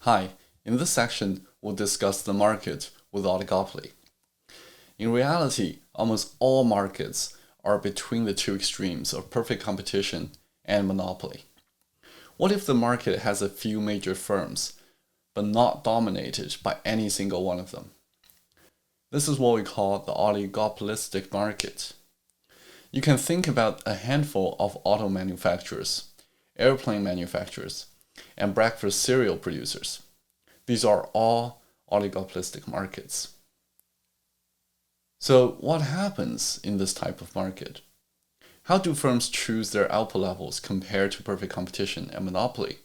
Hi, in this section, we'll discuss the market with oligopoly. In reality, almost all markets are between the two extremes of perfect competition and monopoly. What if the market has a few major firms, but not dominated by any single one of them? This is what we call the oligopolistic market. You can think about a handful of auto manufacturers, airplane manufacturers, and breakfast cereal producers. These are all oligopolistic markets. So what happens in this type of market? How do firms choose their output levels compared to perfect competition and monopoly?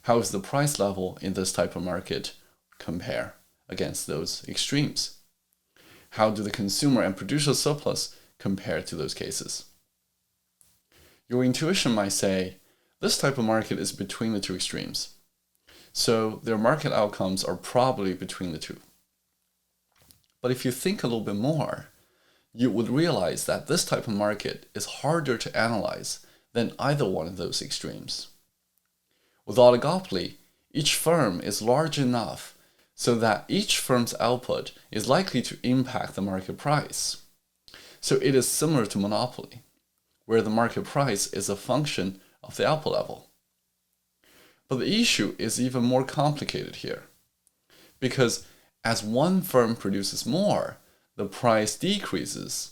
How is the price level in this type of market compare against those extremes? How do the consumer and producer surplus compare to those cases? Your intuition might say, this type of market is between the two extremes, so their market outcomes are probably between the two. But if you think a little bit more, you would realize that this type of market is harder to analyze than either one of those extremes. With oligopoly, each firm is large enough so that each firm's output is likely to impact the market price. So it is similar to monopoly, where the market price is a function of the output level. But the issue is even more complicated here, because as one firm produces more, the price decreases.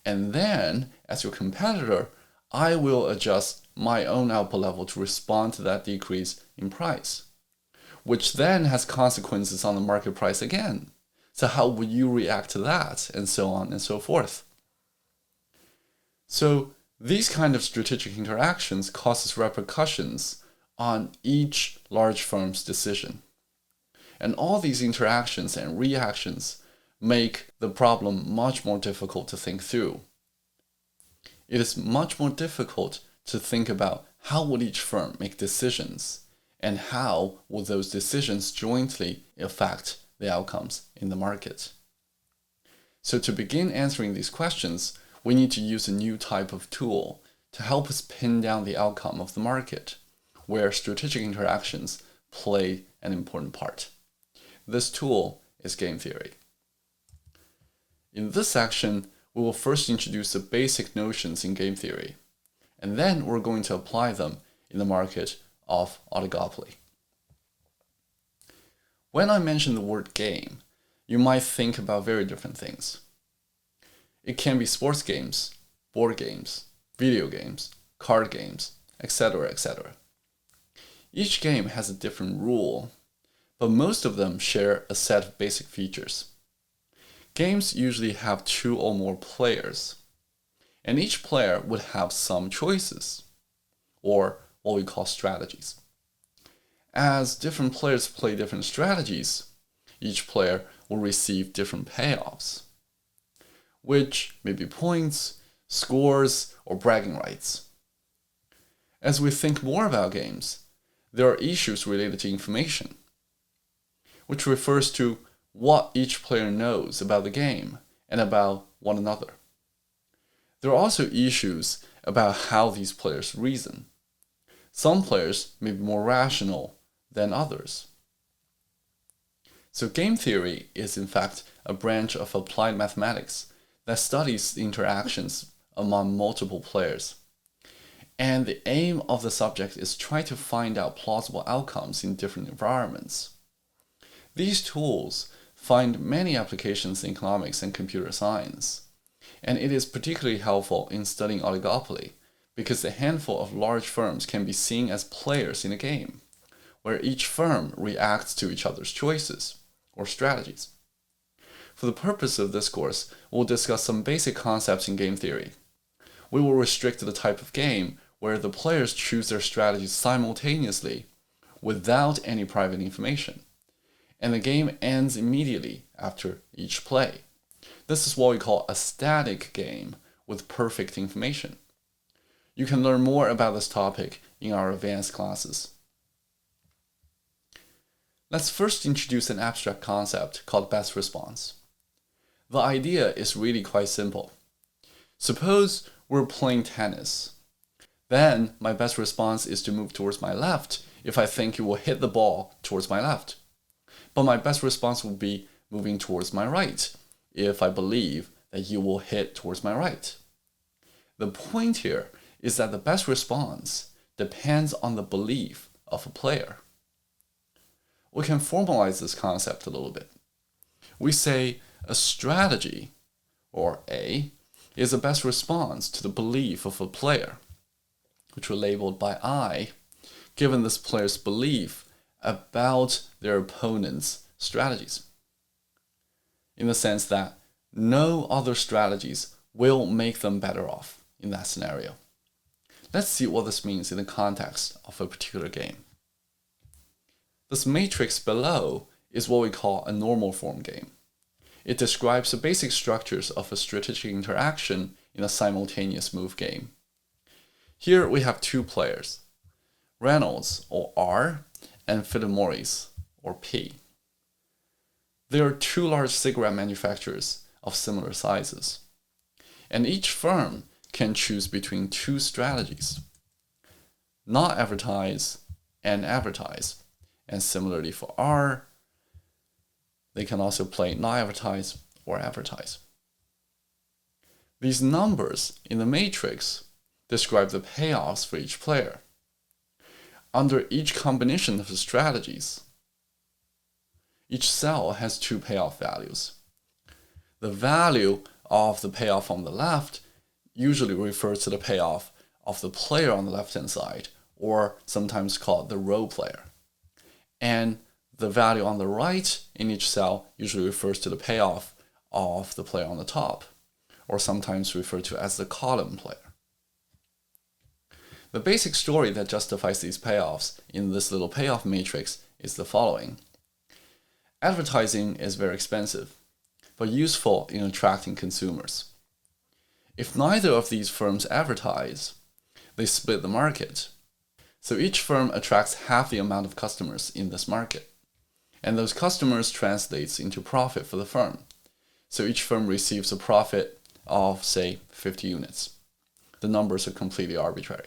And then, as your competitor, I will adjust my own output level to respond to that decrease in price, which then has consequences on the market price again. So how would you react to that? And so on and so forth. So these kind of strategic interactions causes repercussions on each large firm's decision. And all these interactions and reactions make the problem much more difficult to think through. It is much more difficult to think about how would each firm make decisions and how would those decisions jointly affect the outcomes in the market. So to begin answering these questions, we need to use a new type of tool to help us pin down the outcome of the market, where strategic interactions play an important part. This tool is game theory. In this section, we will first introduce the basic notions in game theory, and then we're going to apply them in the market of oligopoly. When I mention the word game, you might think about very different things. It can be sports games, board games, video games, card games, etc., etc. Each game has a different rule, but most of them share a set of basic features. Games usually have 2 or more players, and each player would have some choices, or what we call strategies. As different players play different strategies, each player will receive different payoffs, which may be points, scores, or bragging rights. As we think more about games, there are issues related to information, which refers to what each player knows about the game and about one another. There are also issues about how these players reason. Some players may be more rational than others. So game theory is in fact a branch of applied mathematics that studies the interactions among multiple players. And the aim of the subject is try to find out plausible outcomes in different environments. These tools find many applications in economics and computer science, and it is particularly helpful in studying oligopoly because a handful of large firms can be seen as players in a game, where each firm reacts to each other's choices or strategies. For the purpose of this course, we'll discuss some basic concepts in game theory. We will restrict to the type of game where the players choose their strategies simultaneously without any private information, and the game ends immediately after each play. This is what we call a static game with perfect information. You can learn more about this topic in our advanced classes. Let's first introduce an abstract concept called best response. The idea is really quite simple. Suppose we're playing tennis. Then my best response is to move towards my left if I think you will hit the ball towards my left. But my best response will be moving towards my right if I believe that you will hit towards my right. The point here is that the best response depends on the belief of a player. We can formalize this concept a little bit. We say a strategy, or A, is the best response to the belief of a player, which we labeled by I, given this player's belief about their opponent's strategies. In the sense that no other strategies will make them better off in that scenario. Let's see what this means in the context of a particular game. This matrix below is what we call a normal form game. It describes the basic structures of a strategic interaction in a simultaneous move game. Here we have two players, Reynolds, or R, and Philip Morris, or P. There are two large cigarette manufacturers of similar sizes, and each firm can choose between two strategies: not advertise and advertise. And similarly for R, they can also play not advertise or advertise. These numbers in the matrix describe the payoffs for each player. Under each combination of the strategies, each cell has two payoff values. The value of the payoff on the left usually refers to the payoff of the player on the left-hand side, or sometimes called the role player. And the value on the right in each cell usually refers to the payoff of the player on the top, or sometimes referred to as the column player. The basic story that justifies these payoffs in this little payoff matrix is the following. Advertising is very expensive, but useful in attracting consumers. If neither of these firms advertise, they split the market. So each firm attracts half the amount of customers in this market, and those customers translates into profit for the firm. So each firm receives a profit of, say, 50 units. The numbers are completely arbitrary.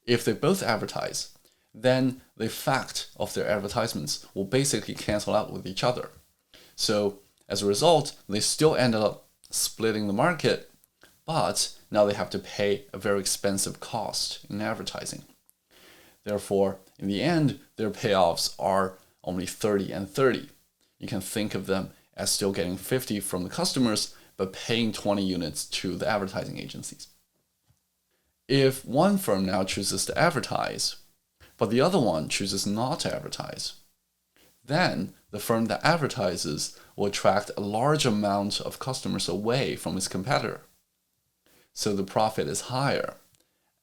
If they both advertise, then the effect of their advertisements will basically cancel out with each other. So as a result, they still ended up splitting the market, but now they have to pay a very expensive cost in advertising. Therefore, in the end, their payoffs are only 30 and 30. You can think of them as still getting 50 from the customers, but paying 20 units to the advertising agencies. If one firm now chooses to advertise, but the other one chooses not to advertise, then the firm that advertises will attract a large amount of customers away from its competitor. So the profit is higher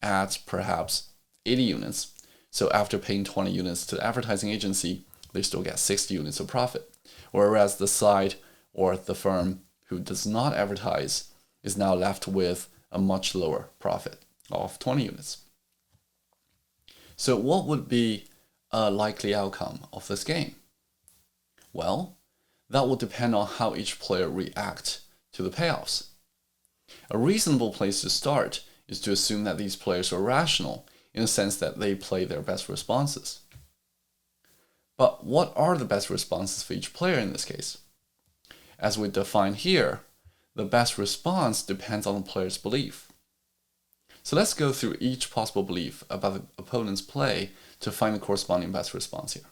at perhaps 80 units. So after paying 20 units to the advertising agency, they still get 60 units of profit. Whereas the side or the firm who does not advertise is now left with a much lower profit of 20 units. So what would be a likely outcome of this game? Well, that will depend on how each player reacts to the payoffs. A reasonable place to start is to assume that these players are rational in the sense that they play their best responses. But what are the best responses for each player in this case? As we define here, the best response depends on the player's belief. So let's go through each possible belief about the opponent's play to find the corresponding best response here.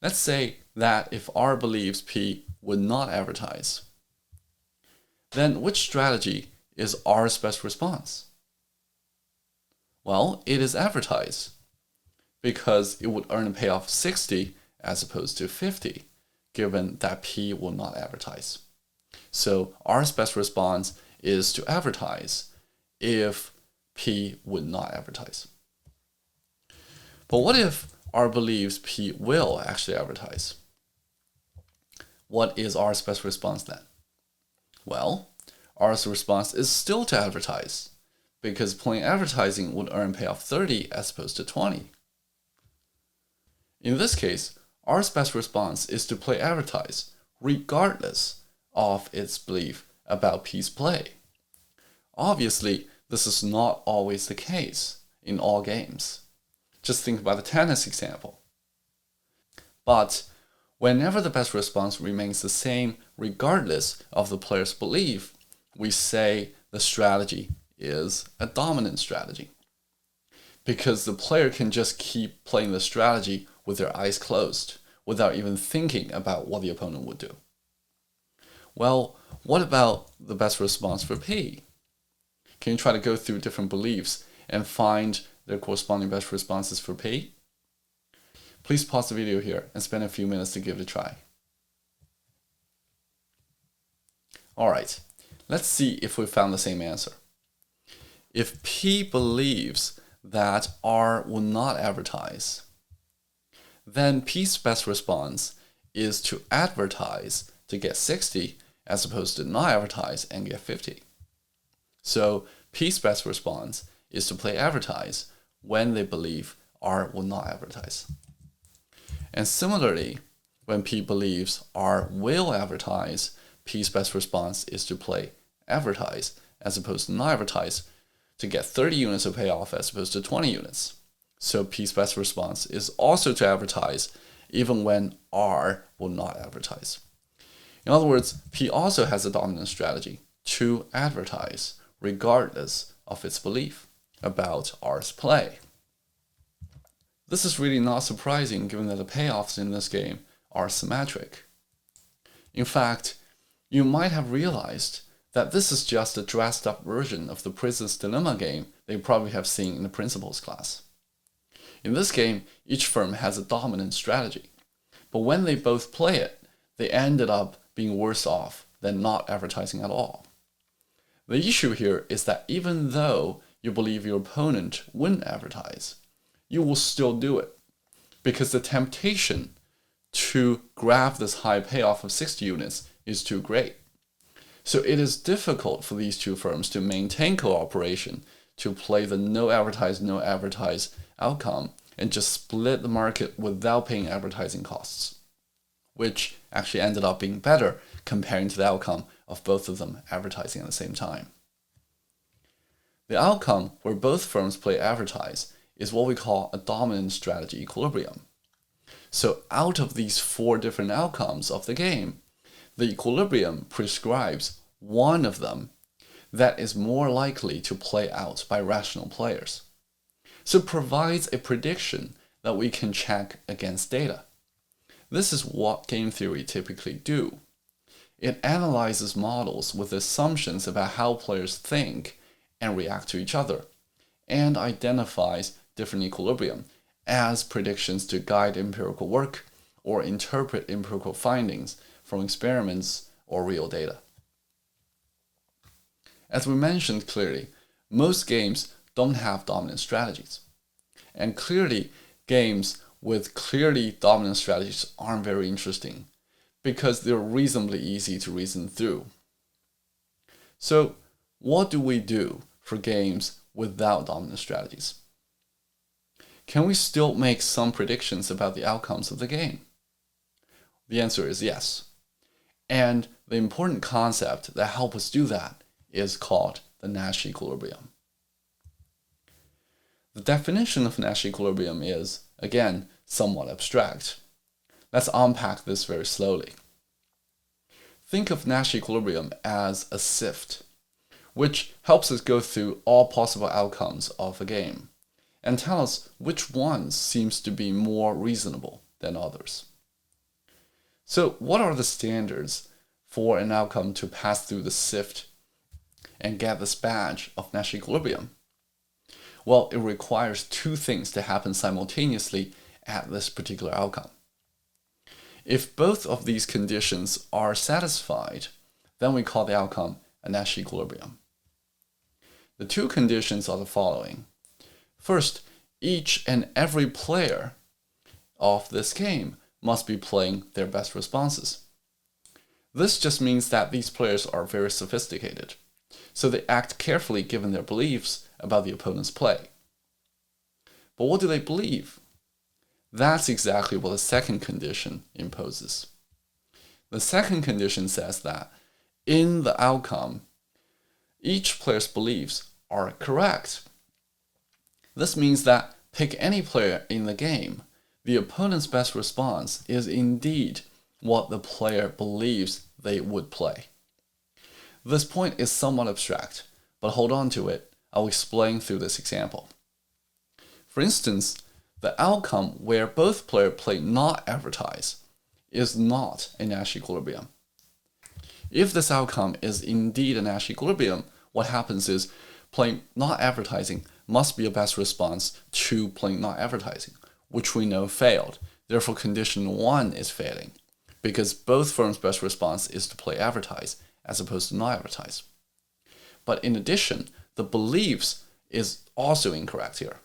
Let's say that if R believes P would not advertise, then which strategy is R's best response? Well, it is advertise, because it would earn a payoff of 60 as opposed to 50, given that P will not advertise. So R's best response is to advertise if P would not advertise. But what if R believes P will actually advertise? What is R's best response then? Well, R's response is still to advertise, because plain advertising would earn payoff 30 as opposed to 20. In this case, R's best response is to play advertise, regardless of its belief about P's play. Obviously, this is not always the case in all games. Just think about the tennis example. But whenever the best response remains the same regardless of the player's belief, we say the strategy is a dominant strategy. Because the player can just keep playing the strategy with their eyes closed without even thinking about what the opponent would do. Well, what about the best response for P? Can you try to go through different beliefs and find their corresponding best responses for P? Please pause the video here and spend a few minutes to give it a try. Alright, let's see if we found the same answer. If P believes that R will not advertise, then P's best response is to advertise to get 60 as opposed to not advertise and get 50. So P's best response is to play advertise when they believe R will not advertise. And similarly, when P believes R will advertise, P's best response is to play advertise as opposed to not advertise to get 30 units of payoff as opposed to 20 units. So P's best response is also to advertise even when R will not advertise. In other words, P also has a dominant strategy to advertise regardless of its belief about R's play. This is really not surprising given that the payoffs in this game are symmetric. In fact, you might have realized that this is just a dressed up version of the Princess Dilemma game that you probably have seen in the principles class. In this game, each firm has a dominant strategy, but when they both play it, they ended up being worse off than not advertising at all. The issue here is that even though you believe your opponent wouldn't advertise, you will still do it because the temptation to grab this high payoff of 60 units is too great. So it is difficult for these two firms to maintain cooperation to play the no advertise outcome and just split the market without paying advertising costs, which actually ended up being better comparing to the outcome of both of them advertising at the same time. The outcome where both firms play advertise is what we call a dominant strategy equilibrium. So out of these four different outcomes of the game, the equilibrium prescribes one of them that is more likely to play out by rational players. So it provides a prediction that we can check against data. This is what game theory typically do. It analyzes models with assumptions about how players think and react to each other, and identifies different equilibrium as predictions to guide empirical work or interpret empirical findings from experiments or real data. As we mentioned clearly, most games don't have dominant strategies. And clearly, games with clearly dominant strategies aren't very interesting because they're reasonably easy to reason through. So, what do we do for games without dominant strategies? Can we still make some predictions about the outcomes of the game? The answer is yes. And the important concept that helps us do that is called the Nash equilibrium. The definition of Nash equilibrium is, again, somewhat abstract. Let's unpack this very slowly. Think of Nash equilibrium as a sift, which helps us go through all possible outcomes of a game and tell us which ones seems to be more reasonable than others. So what are the standards for an outcome to pass through the sift and get this badge of Nash equilibrium? Well, it requires two things to happen simultaneously at this particular outcome. If both of these conditions are satisfied, then we call the outcome a Nash equilibrium. The two conditions are the following. First, each and every player of this game must be playing their best responses. This just means that these players are very sophisticated, so they act carefully given their beliefs about the opponent's play. But what do they believe? That's exactly what the second condition imposes. The second condition says that in the outcome, each player's beliefs are correct. This means that pick any player in the game, the opponent's best response is indeed what the player believes they would play. This point is somewhat abstract, but hold on to it. I'll explain through this example. For instance, the outcome where both players play not advertise is not a Nash equilibrium. If this outcome is indeed a Nash equilibrium, what happens is playing not advertising must be a best response to playing not advertising, which we know failed. Therefore, condition 1 is failing, because both firms' best response is to play advertise as opposed to not advertise. But in addition, the beliefs is also incorrect here,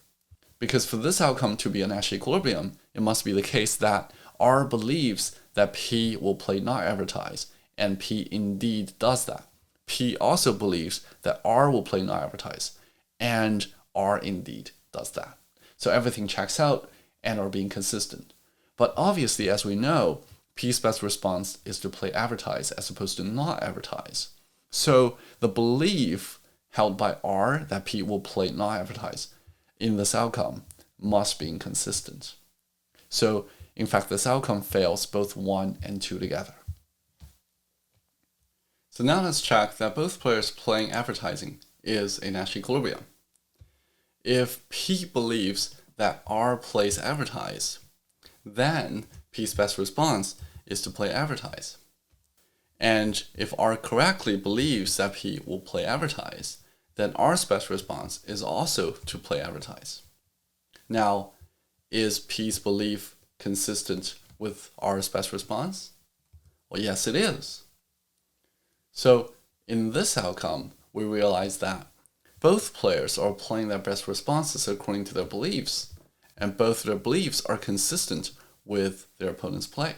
because for this outcome to be a Nash equilibrium, it must be the case that R believes that P will play not advertise, and P indeed does that. P also believes that R will play not advertise, and R indeed does that. So everything checks out and are being consistent. But obviously, as we know, P's best response is to play advertise as opposed to not advertise. So the belief held by R that P will play not advertise in this outcome must be inconsistent. So in fact, this outcome fails both 1 and 2 together. So now let's check that both players playing advertising is a Nash equilibrium. If P believes that R plays advertise, then P's best response is to play advertise. And if R correctly believes that P will play advertise, then R's best response is also to play advertise. Now, is P's belief consistent with R's best response? Well, yes, it is. So in this outcome, we realize that both players are playing their best responses according to their beliefs, and both their beliefs are consistent with their opponent's play.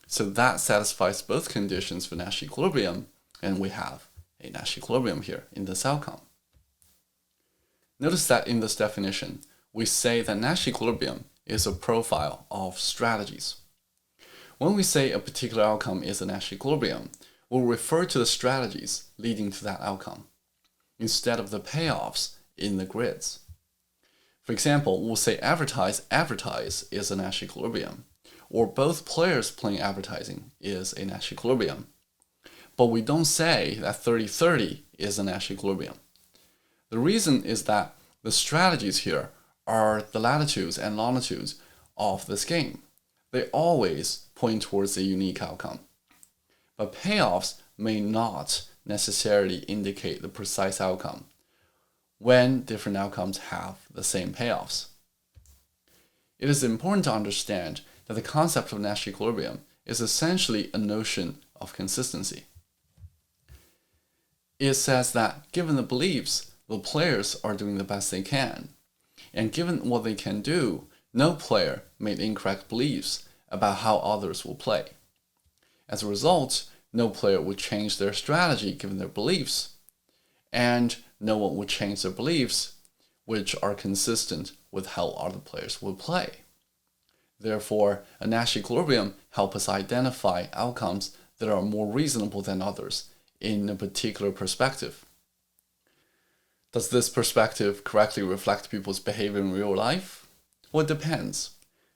So that satisfies both conditions for Nash equilibrium, and we have a Nash equilibrium here in this outcome. Notice that in this definition, we say that Nash equilibrium is a profile of strategies. When we say a particular outcome is a Nash equilibrium, we'll refer to the strategies leading to that outcome, instead of the payoffs in the grids. For example, we'll say advertise is a Nash equilibrium, or both players playing advertising is a Nash equilibrium. But we don't say that 30-30 is a Nash equilibrium. The reason is that the strategies here are the latitudes and longitudes of this game. They always point towards a unique outcome. But payoffs may not necessarily indicate the precise outcome when different outcomes have the same payoffs. It is important to understand that the concept of Nash equilibrium is essentially a notion of consistency. It says that given the beliefs, the players are doing the best they can, and given what they can do, no player made incorrect beliefs about how others will play. As a result, no player would change their strategy given their beliefs, and no one would change their beliefs which are consistent with how other players will play. Therefore, a Nash equilibrium helps us identify outcomes that are more reasonable than others in a particular perspective. Does this perspective correctly reflect people's behavior in real life? Well, it depends.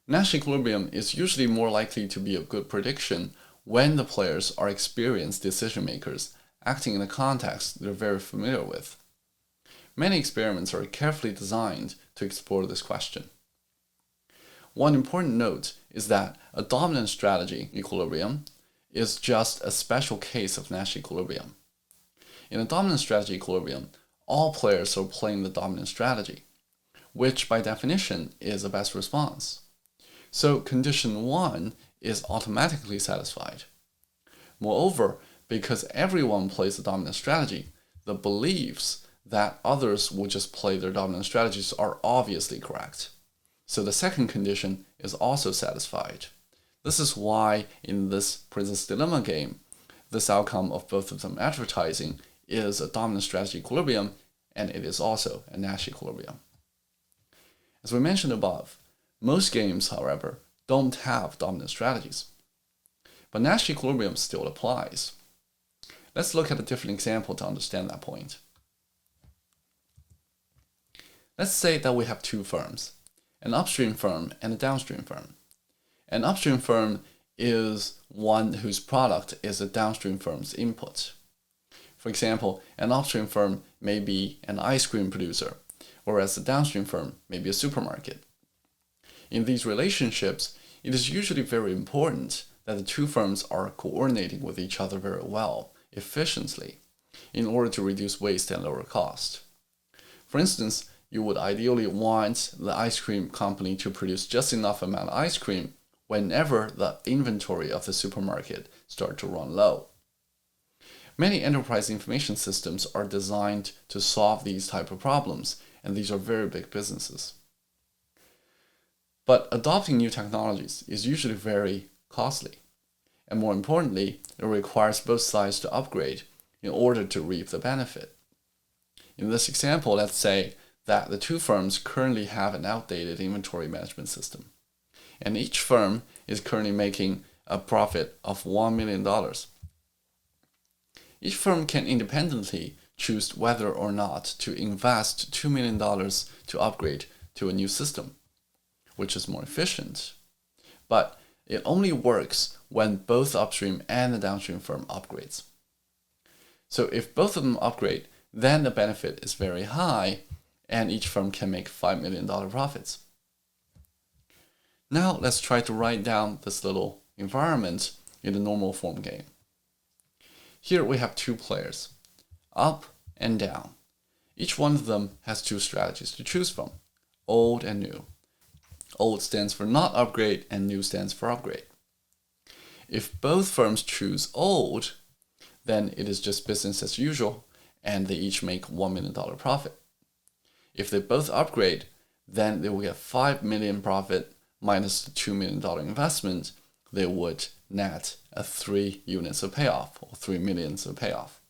Nash equilibrium is usually more likely to be a good prediction when the players are experienced decision makers acting in a context they're very familiar with. Many experiments are carefully designed to explore this question. One important note is that a dominant strategy equilibrium is just a special case of Nash equilibrium. In a dominant strategy equilibrium, all players are playing the dominant strategy, which by definition is a best response. So condition 1 is automatically satisfied. Moreover, because everyone plays the dominant strategy, the beliefs that others will just play their dominant strategies are obviously correct. So the second condition is also satisfied. This is why in this Princess Dilemma game, this outcome of both of them advertising is a dominant strategy equilibrium, and it is also a Nash equilibrium. As we mentioned above, most games, however, don't have dominant strategies. But Nash equilibrium still applies. Let's look at a different example to understand that point. Let's say that we have two firms, an upstream firm and a downstream firm. An upstream firm is one whose product is a downstream firm's input. For example, an upstream firm may be an ice cream producer, whereas a downstream firm may be a supermarket. In these relationships, it is usually very important that the two firms are coordinating with each other very well, efficiently, in order to reduce waste and lower cost. For instance, you would ideally want the ice cream company to produce just enough amount of ice cream whenever the inventory of the supermarket starts to run low. Many enterprise information systems are designed to solve these type of problems, and these are very big businesses. But adopting new technologies is usually very costly. And more importantly, it requires both sides to upgrade in order to reap the benefit. In this example, let's say that the two firms currently have an outdated inventory management system, and each firm is currently making a profit of $1 million. Each firm can independently choose whether or not to invest $2 million to upgrade to a new system, which is more efficient. But it only works when both the upstream and the downstream firm upgrades. So if both of them upgrade, then the benefit is very high, and each firm can make $5 million profits. Now let's try to write down this little environment in the normal form game. Here we have two players, up and down. Each one of them has two strategies to choose from, old and new. Old stands for not upgrade and new stands for upgrade. If both firms choose old, then it is just business as usual and they each make $1 million profit. If they both upgrade, then they will get $5 million profit minus the $2 million investment. They would net a 3 units of payoff or 3 millions of payoff.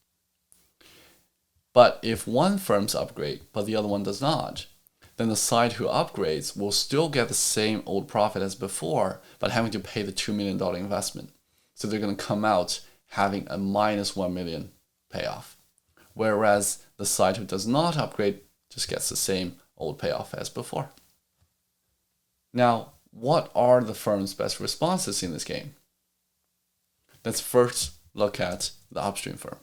But if one firm's upgrade but the other one does not, then the side who upgrades will still get the same old profit as before, but having to pay the $2 million investment. So they're going to come out having a minus $1 million payoff. Whereas the side who does not upgrade just gets the same old payoff as before. Now, what are the firm's best responses in this game? Let's first look at the upstream firm.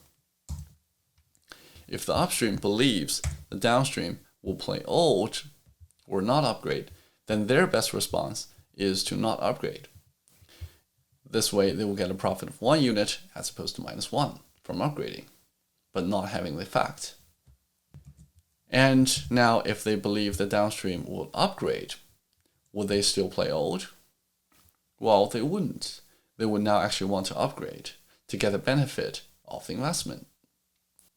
If the upstream believes the downstream will play old or not upgrade, then their best response is to not upgrade. This way, they will get a profit of 1 unit as opposed to minus 1 from upgrading, but not having the effect. And now, if they believe the downstream will upgrade, would they still play old? Well, they wouldn't. They would now actually want to upgrade to get the benefit of the investment.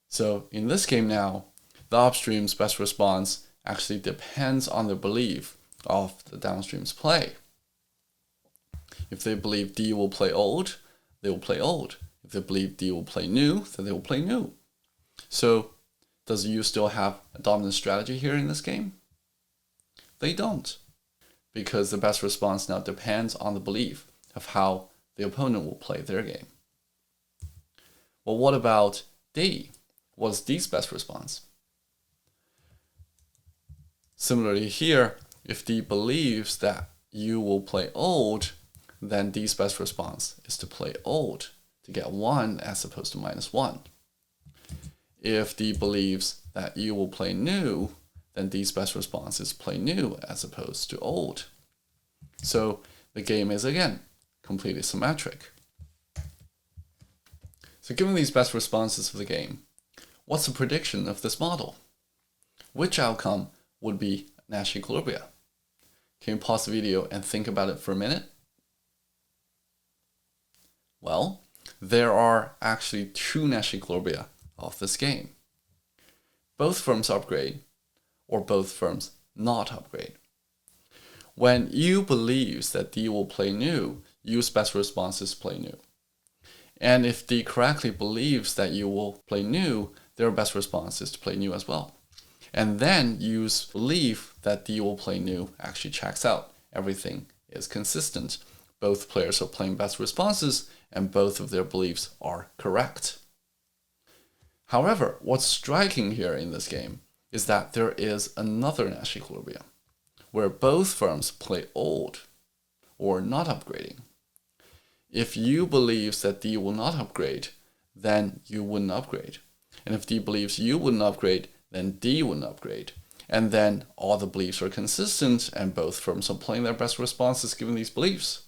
So in this game now, the upstream's best response actually depends on the belief of the downstream's play. If they believe D will play old, they will play old. If they believe D will play new, then they will play new. So does U still have a dominant strategy here in this game? They don't, because the best response now depends on the belief of how the opponent will play their game. Well, what about D? What's D's best response? Similarly here, if D believes that U will play old, then D's best response is to play old to get 1 as opposed to minus 1. If D believes that U will play new, then D's best response is play new as opposed to old. So the game is again completely symmetric. So given these best responses of the game, what's the prediction of this model? Which outcome would be Nash equilibria? Can you pause the video and think about it for a minute? Well, there are actually 2 Nash equilibria of this game. Both firms upgrade, or both firms not upgrade. When U believes that D will play new, U's best response is play new. And if D correctly believes that U will play new, their best response is to play new as well. And then U's belief that D will play new actually checks out. Everything is consistent. Both players are playing best responses, and both of their beliefs are correct. However, what's striking here in this game is that there is another Nash equilibrium, where both firms play old or not upgrading. If U believes that D will not upgrade, then U wouldn't upgrade. And if D believes U wouldn't upgrade, then D wouldn't upgrade. And then all the beliefs are consistent and both firms are playing their best responses given these beliefs.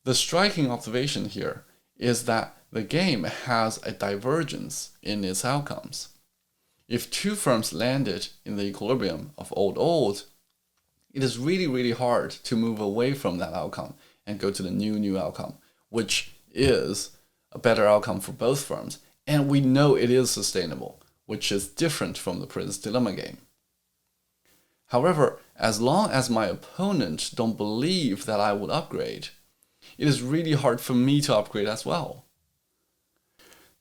The striking observation here is that the game has a divergence in its outcomes. If two firms landed in the equilibrium of old, it is really hard to move away from that outcome and go to the new outcome, which is a better outcome for both firms. And we know it is sustainable, which is different from the Prince Dilemma game. However, as long as my opponent don't believe that I would upgrade, it is really hard for me to upgrade as well.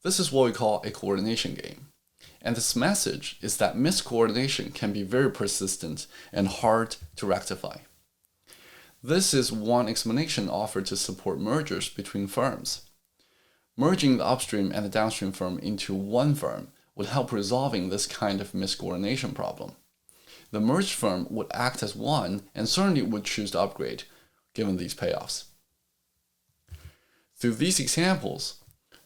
This is what we call a coordination game. And this message is that miscoordination can be very persistent and hard to rectify. This is one explanation offered to support mergers between firms. Merging the upstream and the downstream firm into one firm would help resolving this kind of miscoordination problem. The merged firm would act as one and certainly would choose to upgrade, given these payoffs. Through these examples,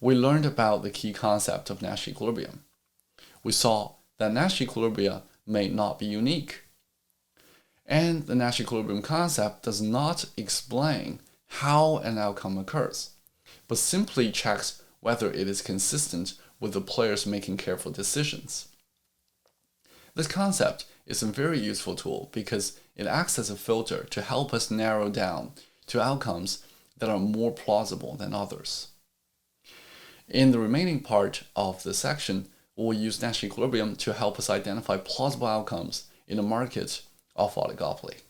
we learned about the key concept of Nash equilibrium. We saw that Nash equilibria may not be unique. And the Nash equilibrium concept does not explain how an outcome occurs, but simply checks whether it is consistent with the players making careful decisions. This concept is a very useful tool because it acts as a filter to help us narrow down to outcomes that are more plausible than others. In the remaining part of the section, we'll use Nash equilibrium to help us identify plausible outcomes in a market of oligopoly.